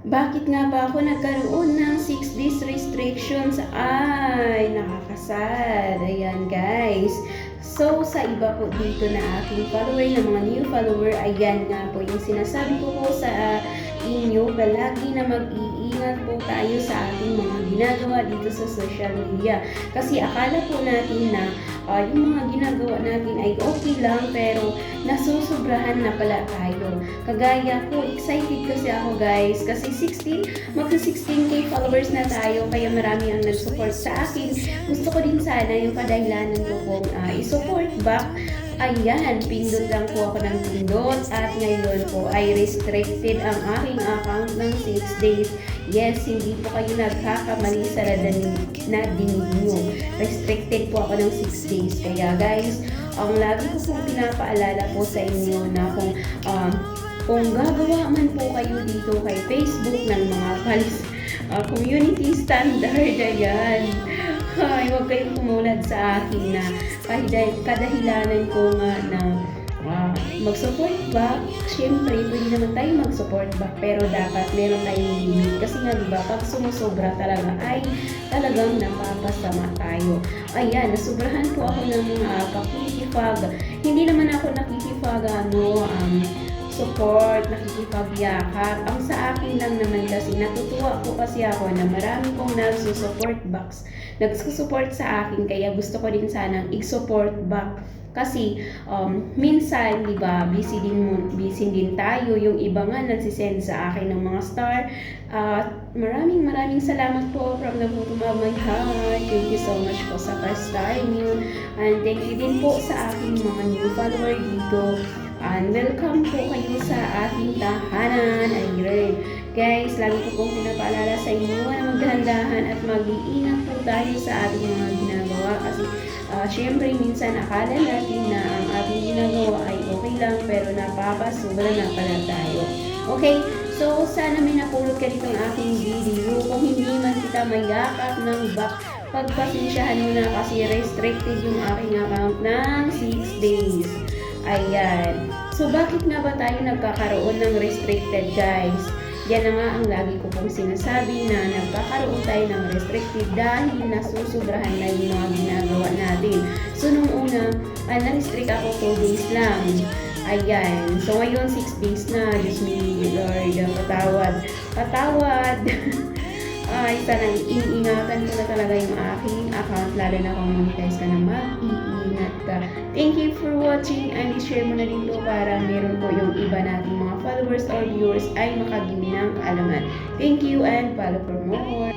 Bakit nga ba ako nagkaroon ng 6 days restrictions? Ay, nakakasad. Ayan, guys. So, sa iba po dito na aking follower, na mga new follower, ayan nga po yung sinasabi ko po sa inyo, palagi na mag-iingat po tayo sa ating mga ginagawa dito sa social media. Kasi akala po natin na yung mga ginagawa natin ay okay lang, pero nasusobrahan na pala tayo. Kagaya ko, excited kasi ako, guys, kasi magsa 16k followers na tayo, kaya marami ang nag-support sa akin. Gusto ko din sana yung kadahilanan ko pong i-support back. Ayan, pindot lang po ako ng pindot at ngayon po ay restricted ang aking account ng 6 days. Yes, hindi po kayo nagkakamali sa nadinig nyo. Restricted po ako ng 6 days. Kaya guys, ang lagi ko pong pinapaalala po sa inyo na kung gagawa man po kayo dito kay Facebook ng mga community standard, ayan. Ay, huwag kayong tumulad sa akin na kadahilanan ko nga na mag-support back. Siyempre, pwede naman tayo mag-support back, pero dapat meron tayong limit. Kasi nga, diba, pag sumusobra talaga ay talagang napapasama tayo. Ayan, nasubrahan po ako ng pakikipag. Hindi naman ako nakikipag, support, nakikipagyakap. Ang sa akin lang naman kasi, natutuwa po kasi ako na marami pong nagsusupport sa akin, kaya gusto ko din sanang i-support back. Kasi minsan, di ba, busy din tayo. Yung iba nga nagsisend sa akin ng mga star. Maraming salamat po from the bottom of my heart. Thank you so much po sa star niyo. And thank you din po sa aking mga new follower dito. And welcome po kayo sa ating tahanan. Ayun. Guys, lagi ko pong pinapaalala sa inyo na magdahan-dahan at mag-iingat po tayo sa ating mga ginagawa. Kasi syempre minsan akala natin na ang ating ginagawa ay okay lang, pero napapasobra na pala tayo. Okay, so sana may napulot ka dito ang aking video. Kung hindi man kita mayakap ng back, pagpasensyahan mo na kasi restricted yung aking account ng 6 days. Ayan. So, bakit nga ba tayo nagkakaroon ng restricted, guys? Yan na nga ang lagi ko pong sinasabi na nagkakaroon tayo ng restricted dahil nasusobrahan na yung mga ginagawa natin. So, nung una, na-restrict ako 2 days lang. Ayan. So, ngayon 6 days na. Diyos me, Lord, patawad. Ay, sana iingatan ko na talaga yung aking account, lalo na kung monetize ka na, mag-iingat ka. Thank you for watching, and i-share mo na din to para meron po yung iba nating mga followers or viewers ay makaging ng kaalaman. Thank you and follow for more.